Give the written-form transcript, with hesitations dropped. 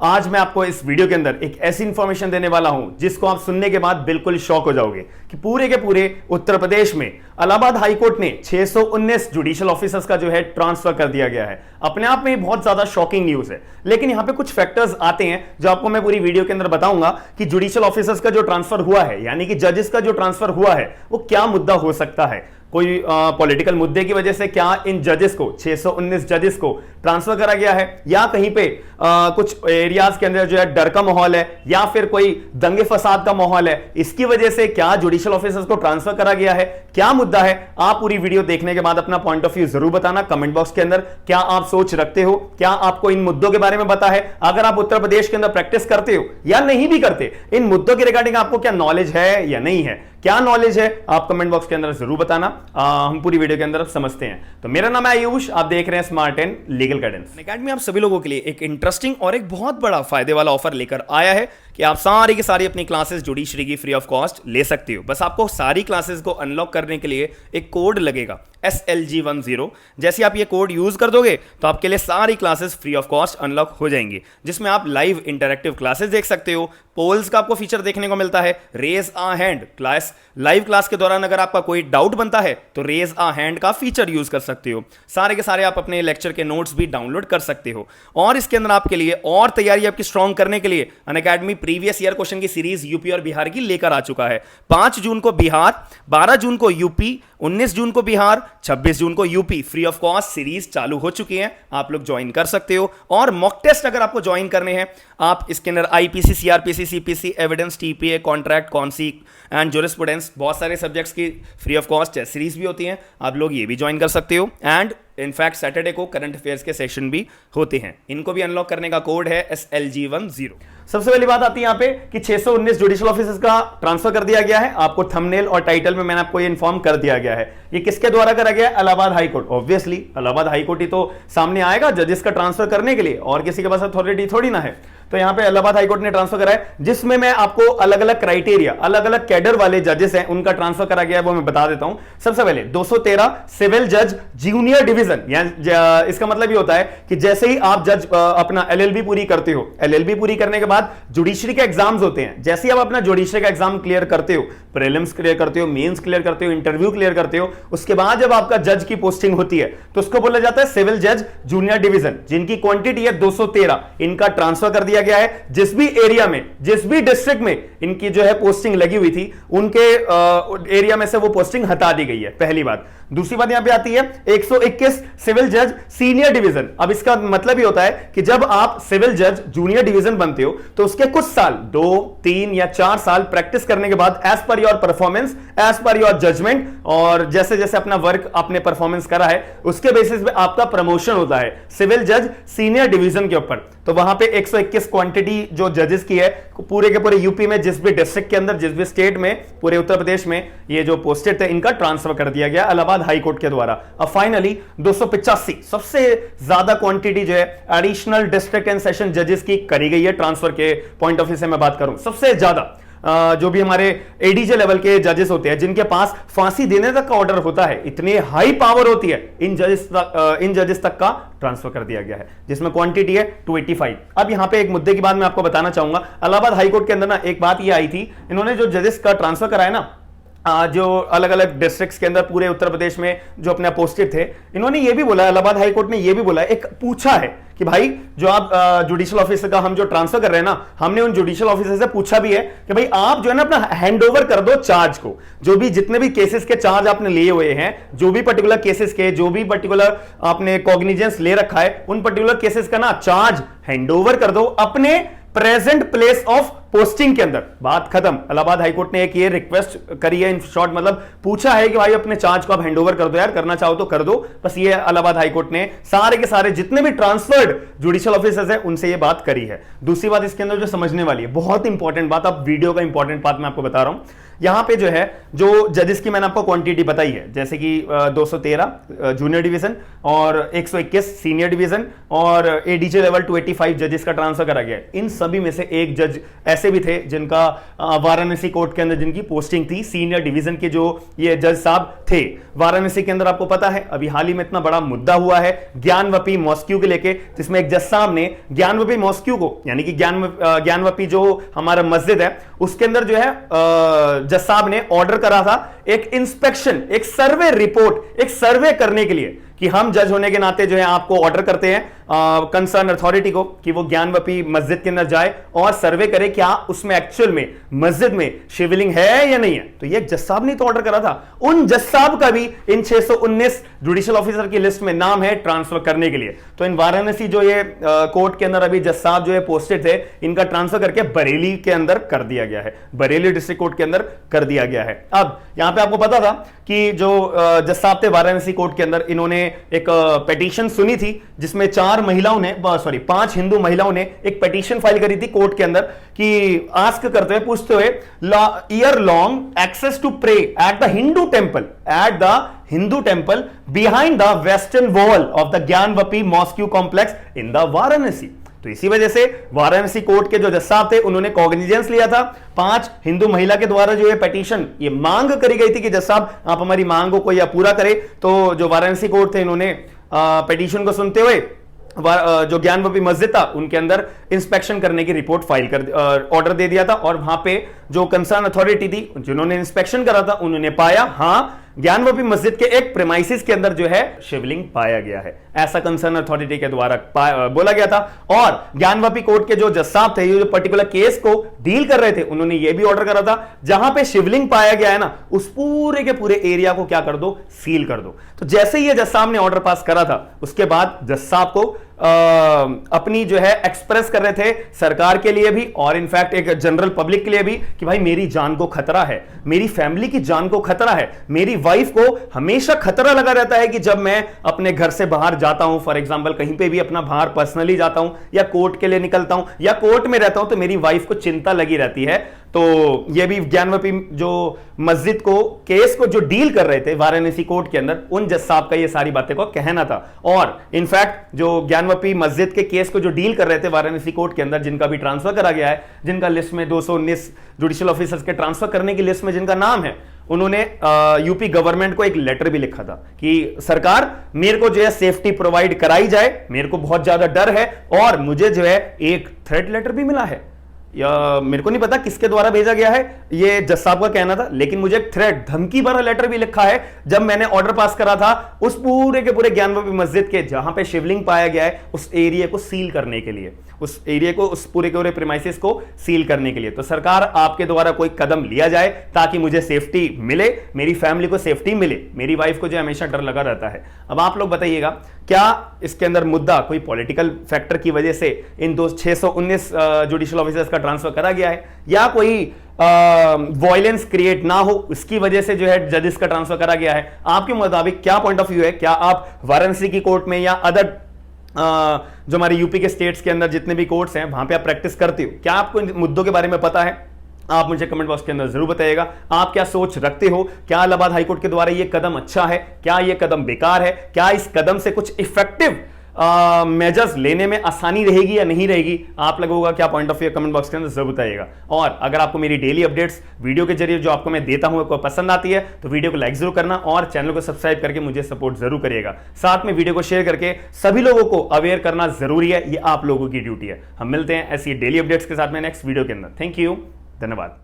आज मैं आपको इस वीडियो के अंदर एक ऐसी इंफॉर्मेशन देने वाला हूं जिसको आप सुनने के बाद बिल्कुल शॉक हो जाओगे कि पूरे के पूरे उत्तर प्रदेश में इलाहाबाद हाईकोर्ट ने 619 जुडिशियल ऑफिसर्स का जो है ट्रांसफर कर दिया गया है। अपने आप में बहुत ज्यादा शॉकिंग न्यूज है, लेकिन यहां पे कुछ फैक्टर्स आते हैं जो आपको मैं पूरी वीडियो के अंदर बताऊंगा कि जुडिशियल ऑफिसर्स का जो ट्रांसफर हुआ है, यानी कि जजेस का जो ट्रांसफर हुआ है, वो क्या मुद्दा हो सकता है। कोई पॉलिटिकल मुद्दे की वजह से क्या इन जजेस को 619 जजेस को ट्रांसफर करा गया है, या कहीं पे कुछ एरियाज के अंदर जो है डर का माहौल है, या फिर कोई दंगे फसाद का माहौल है, इसकी वजह से क्या जुडिशियल ऑफिसर्स को ट्रांसफर करा गया है, क्या मुद्दा है। आप पूरी वीडियो देखने के बाद अपना पॉइंट ऑफ व्यू जरूर बताना कमेंट बॉक्स के अंदर। क्या आप सोच रखते हो, क्या आपको इन मुद्दों के बारे में पता है, अगर आप उत्तर प्रदेश के अंदर प्रैक्टिस करते हो या नहीं भी करते, इन मुद्दों के रिगार्डिंग आपको क्या नॉलेज है या नहीं है, क्या नॉलेज है, आप कमेंट बॉक्स के अंदर जरूर बताना। हम पूरी वीडियो के अंदर समझते हैं। तो मेरा नाम है आयुष, आप देख रहे हैं smart and legal guidance academy. आप सभी लोगों के लिए एक इंटरेस्टिंग और एक बहुत बड़ा फायदे वाला ऑफर लेकर आया है कि आप सारी की सारी अपनी क्लासेस जुडिशरी की फ्री ऑफ कॉस्ट ले सकते हो। बस आपको सारी क्लासेस को अनलॉक करने के लिए एक कोड लगेगा SLG10। जैसे आप ये कोड यूज कर दोगे तो आपके लिए सारी classes free of cost unlock हो जाएंगी, जिसमें आप लाइव इंटरैक्टिव क्लासेस देख सकते हो। पोल्स का आपको फीचर देखने को मिलता है, रेज आ हैंड क्लास, लाइव क्लास के दौरान अगर आपका कोई डाउट बनता है तो रेज आ हैंड का फीचर यूज कर सकते हो। सारे के सारे आप अपने लेक्चर के नोट्स भी डाउनलोड कर सकते हो। और इसके अंदर आपके लिए और तैयारी आपकी स्ट्रांग करने के लिए अनअकैडमी प्रीवियस ईयर क्वेश्चन की सीरीज यूपी और बिहार की लेकर आ चुका है। 5 जून को बिहार, 12 जून को यूपी, 19 जून को बिहार, 26 जून को UP free of cost series चालू हो चुकी है। आप लोग ज्वाइन कर सकते हो। और मॉक टेस्ट अगर आपको ज्वाइन करने हैं, आप इसके अंदर IPC, CrPC, CPC, evidence, TPA, contract, कॉन्सी एंड ज्यूरिस्प्रूडेंस, बहुत सारे सब्जेक्ट्स की फ्री ऑफ कॉस्ट सीरीज भी होती हैं। आप लोग ये भी ज्वाइन कर सकते हो। एंड इनफैक्ट सैटरडे को करंट अफेयर्स के सेशन भी होते हैं। इनको भी अनलॉक करने का कोड है SLG10। सबसे पहली बात आती है यहां पे कि 619 जुडिशियल ऑफिसर्स का ट्रांसफर कर दिया गया है। आपको थंबनेल और टाइटल में मैंने आपको ये इन्फॉर्म कर दिया गया है। ये किसके द्वारा करा गया है? Allahabad high court. Obviously Allahabad high court ही तो सामने आएगा जजेस का ट्रांसफर करने के लिए, और किसी के पास अथॉरिटी थोड़ी ना है। तो यहां पे इलाहाबाद हाईकोर्ट ने ट्रांसफर करा है, जिसमें मैं आपको अलग अलग क्राइटेरिया, अलग अलग कैडर वाले जजेस हैं उनका ट्रांसफर करा गया है, वो मैं बता देता हूं। सबसे पहले 213 सिविल जज जूनियर डिवीजन। इसका मतलब ये होता है कि जैसे ही आप जज अपना LLB पूरी करते हो, LLB पूरी करने के बाद जुडिशरी के एग्जाम्स होते हैं। जैसे ही आप अपना जुडिशरी का एग्जाम क्लियर करते हो, प्रीलिम्स क्लियर करते हो, मेंस क्लियर करते हो, इंटरव्यू क्लियर करते हो, उसके बाद जब आपका जज की पोस्टिंग होती है तो उसको बोला जाता है सिविल जज जूनियर डिवीजन, जिनकी क्वांटिटी है 213। इनका ट्रांसफर कर दिया गया है। जिस भी एरिया में, जिस भी डिस्ट्रिक्ट में इनकी जो है पोस्टिंग लगी हुई थी, उनके एरिया में से वो पोस्टिंग हटा दी गई है, पहली बात। दूसरी बात यहां पे आती है 121 सिविल जज सीनियर डिवीजन। अब इसका मतलब ये होता है कि जब आप सिविल जज जूनियर डिवीजन बनते हो तो उसके कुछ साल, 2, 3 या 4 साल प्रैक्टिस करने के बाद as per your performance, as per your judgement, और जैसे जैसे अपना वर्क आपने परफॉर्मेंस करा है उसके बेसिस पे आपका प्रमोशन होता है सिविल जज सीनियर डिवीजन के ऊपर। तो वहां पे 121 क्वांटिटी जो जजेस की है पूरे के पूरे यूपी में, जिस भी डिस्ट्रिक्ट के अंदर, जिस भी स्टेट में, पूरे उत्तर प्रदेश में ये जो पोस्टेड थे, इनका ट्रांसफर कर दिया गया इलाहाबाद हाईकोर्ट के द्वारा। अब फाइनली 285 सबसे ज्यादा क्वांटिटी जो है एडिशनल डिस्ट्रिक्ट एंड सेशन जजेस की करी गई है ट्रांसफर के पॉइंट ऑफ व्यू से मैं बात करूं। सबसे ज्यादा जो भी हमारे एडीजे लेवल के जजेस होते हैं, जिनके पास फांसी देने तक का ऑर्डर होता है, इतनी हाई पावर होती है, इन जजेस तक का ट्रांसफर कर दिया गया है, जिसमें क्वांटिटी है 285। अब यहां पे एक मुद्दे की बात मैं आपको बताना चाहूंगा। इलाहाबाद हाईकोर्ट के अंदर ना एक बात ये आई थी, इन्होंने जो जजेस का ट्रांसफर कराया ना, जो अलग अलग डिस्ट्रिक्ट्स के अंदर पूरे उत्तर प्रदेश में जो अपने पोस्टेड थे, इन्होंने ये भी बोला, इलाहाबाद हाईकोर्ट ने ये भी बोला, एक पूछा है कि भाई जो आप जुडिशियल ऑफिसर का हम जो ट्रांसफर कर रहे हैं ना, हमने उन जुडिशियल ऑफिसर से पूछा भी है कि भाई आप जो है ना अपना हैंड ओवर कर दो चार्ज को, जो भी जितने भी केसेस के चार्ज आपने लिए हुए हैं, जो भी पर्टिकुलर केसेस के, जो भी पर्टिकुलर आपने कॉग्निजेंस ले रखा है, उन पर्टिकुलर केसेस का ना चार्ज हैंड ओवर कर दो अपने प्रेजेंट प्लेस ऑफ पोस्टिंग के अंदर। बात खत्म। इलाहाबाद हाईकोर्ट ने एक ये रिक्वेस्ट करी है, इन शॉर्ट मतलब पूछा है कि भाई अपने चार्ज को आप हैंडओवर कर दो यार, करना चाहो तो कर दो। बस ये इलाहाबाद हाईकोर्ट ने सारे के सारे जितने भी ट्रांसफर्ड जुडिशियल ऑफिसर्स हैं उनसे ये बात करी है। दूसरी बात इसके अंदर जो समझने वाली है, बहुत इंपॉर्टेंट बात, अब वीडियो का इंपॉर्टेंट बात मैं आपको बता रहा हूं। यहां पे जो है जो जजेस की मैंने आपको क्वांटिटी बताई है, जैसे कि 213 जूनियर डिवीजन और 121 सीनियर डिवीजन और एडीजे लेवल 285 जजेस का ट्रांसफर करा गया है। इन सभी में से एक जज ऐसे भी थे जिनका वाराणसी कोर्ट के अंदर जिनकी पोस्टिंग थी, सीनियर डिवीजन के जो ये जज साहब थे वाराणसी के अंदर। आपको पता है अभी हाल ही में इतना बड़ा मुद्दा हुआ है ज्ञानवपी मॉस्क्यू को लेके, जिसमें एक जज साहब ने ज्ञानवपी मॉस्क्यू को, यानी कि ज्ञानवपी जो हमारा मस्जिद है उसके अंदर जो है जज साहब ने ऑर्डर करा था एक इंस्पेक्शन, एक सर्वे रिपोर्ट, एक सर्वे करने के लिए कि हम जज होने के नाते जो है आपको ऑर्डर करते हैं कंसर्न अथॉरिटी को कि वो ज्ञानवपी मस्जिद के अंदर जाए और सर्वे करे क्या उसमें एक्चुअल में मस्जिद में शिवलिंग है या नहीं है। तो ये जज साहब ने तो ऑर्डर करा था, उन जज साहब का भी इन 619 जुडिशियल ऑफिसर की लिस्ट में नाम है ट्रांसफर करने के लिए। तो इन वाराणसी जो ये कोर्ट के अंदर अभी जज साहब जो है पोस्टेड थे, इनका ट्रांसफर करके बरेली के अंदर कर दिया गया है, बरेली डिस्ट्रिक्ट कोर्ट के अंदर कर दिया गया है। अब यहां पे आपको पता था कि जो जज साहब थे वाराणसी कोर्ट के अंदर, इन्होंने एक पिटीशन सुनी थी जिसमें 5 हिंदू महिलाओं ने एक पिटीशन फाइल करी थी कोर्ट के अंदर कि आस्क करते हुए, पूछते हुए, year long access to pray at the Hindu temple behind the western wall of the Gyanvapi mosque complex in the Varanasi. तो इसी वजह से वाराणसी कोर्ट के जो जज साहब थे उन्होंने कॉग्निजेंस लिया था। 5 हिंदू महिला के द्वारा जो ये पिटीशन, ये मांग करी गई थी कि जज साहब आप हमारी मांग को कोई पूरा करें। तो जो वाराणसी कोर्ट थे इन्होंने पिटीशन को सुनते हुए जो ज्ञानवपी मस्जिद था उनके अंदर इंस्पेक्शन करने की रिपोर्ट फाइल कर ऑर्डर दे दिया था। और वहां पे जो कंसर्न अथॉरिटी थी जिन्होंने इंस्पेक्शन करा था उन्होंने पाया हाँ ज्ञानवपी मस्जिद के एक प्रेमाइसिस के अंदर जो है शिवलिंग पाया गया है, ऐसा कंसर्न अथॉरिटी के द्वारा बोला गया था। और ज्ञानवपी कोर्ट के जो जज साहब थे, ये जो पर्टिकुलर केस को डील कर रहे थे, उन्होंने ये भी ऑर्डर करा था जहां पे शिवलिंग पाया गया है ना, उस पूरे के पूरे एरिया को क्या कर दो, सील कर दो। तो जैसे ही ये जज साहब ने ऑर्डर पास करा था उसके बाद जज साहब को अपनी जो है एक्सप्रेस कर रहे थे सरकार के लिए भी और इनफैक्ट एक जनरल पब्लिक के लिए भी कि भाई मेरी जान को खतरा है, मेरी फैमिली की जान को खतरा है, मेरी वाइफ को हमेशा खतरा लगा रहता है कि जब मैं अपने घर से बाहर जाता हूं, फॉर एग्जांपल कहीं पे भी अपना बाहर पर्सनली जाता हूं या कोर्ट के लिए निकलता हूं या कोर्ट में रहता हूं, तो मेरी वाइफ को चिंता लगी रहती है। तो ये भी ज्ञानवपी जो मस्जिद को केस को जो डील कर रहे थे वाराणसी कोर्ट के अंदर, उन जज साहब का ये सारी बातें को कहना था। और इनफैक्ट जो ज्ञानवपी मस्जिद के केस को जो डील कर रहे थे वाराणसी कोर्ट के अंदर, जिनका भी ट्रांसफर करा गया है, जिनका लिस्ट में 219 जुडिशियल ऑफिसर्स के ट्रांसफर करने की लिस्ट में जिनका नाम है, उन्होंने यूपी गवर्नमेंट को एक लेटर भी लिखा था कि सरकार मेरे को जो है सेफ्टी प्रोवाइड कराई जाए, मेरे को बहुत ज्यादा डर है और मुझे जो है एक थ्रेट लेटर भी मिला है, या मेरे को नहीं पता किसके द्वारा भेजा गया है, ये जज साहब का कहना था, लेकिन मुझे एक थ्रेट, धमकी भरा लेटर भी लिखा है जब मैंने ऑर्डर पास करा था उस पूरे के पूरे ज्ञानवपी मस्जिद के जहां पे शिवलिंग पाया गया है उस एरिया को सील करने के लिए, उस एरिया को, उस पूरे के पूरे प्रीमाइसिस को सील करने के लिए। तो सरकार आपके द्वारा कोई कदम लिया जाए ताकि मुझे सेफ्टी मिले, मेरी फैमिली को सेफ्टी मिले, मेरी वाइफ को जो हमेशा डर लगा रहता है। अब आप लोग बताइएगा क्या इसके अंदर मुद्दा कोई पॉलिटिकल फैक्टर की वजह से इन 619 जुडिशियल ऑफिसर्स का ट्रांसफर करा गया है, या कोई वॉयलेंस क्रिएट ना हो इसकी वजह से जो है जजेस का ट्रांसफर करा गया है? आपके मुताबिक क्या पॉइंट ऑफ व्यू है? क्या आप वाराणसी की कोर्ट में या अदर जो हमारे यूपी के स्टेट्स के अंदर जितने भी कोर्ट्स हैं वहां पे आप प्रैक्टिस करते हो? क्या आपको इन मुद्दों के बारे में पता है? आप मुझे कमेंट बॉक्स के अंदर जरूर बताइएगा। आप क्या सोच रखते हो? क्या इलाहाबाद हाईकोर्ट के द्वारा यह कदम अच्छा है? क्या यह कदम बेकार है? क्या इस कदम से कुछ इफेक्टिव मेजर्स लेने में आसानी रहेगी या नहीं रहेगी? आप लोगों का क्या point of view comment box के अंदर जरूर बताइएगा। और अगर आपको मेरी डेली अपडेट्स वीडियो के जरिए जो आपको मैं देता हूं आपको पसंद आती है तो वीडियो को लाइक जरूर करना और चैनल को सब्सक्राइब करके मुझे सपोर्ट जरूर करिएगा। साथ में वीडियो को शेयर करके सभी लोगों को अवेयर करना जरूरी है, ये आप लोगों की ड्यूटी है। हम मिलते हैं ऐसी डेली अपडेट्स के साथ में नेक्स्ट वीडियो के अंदर। थैंक यू, धन्यवाद।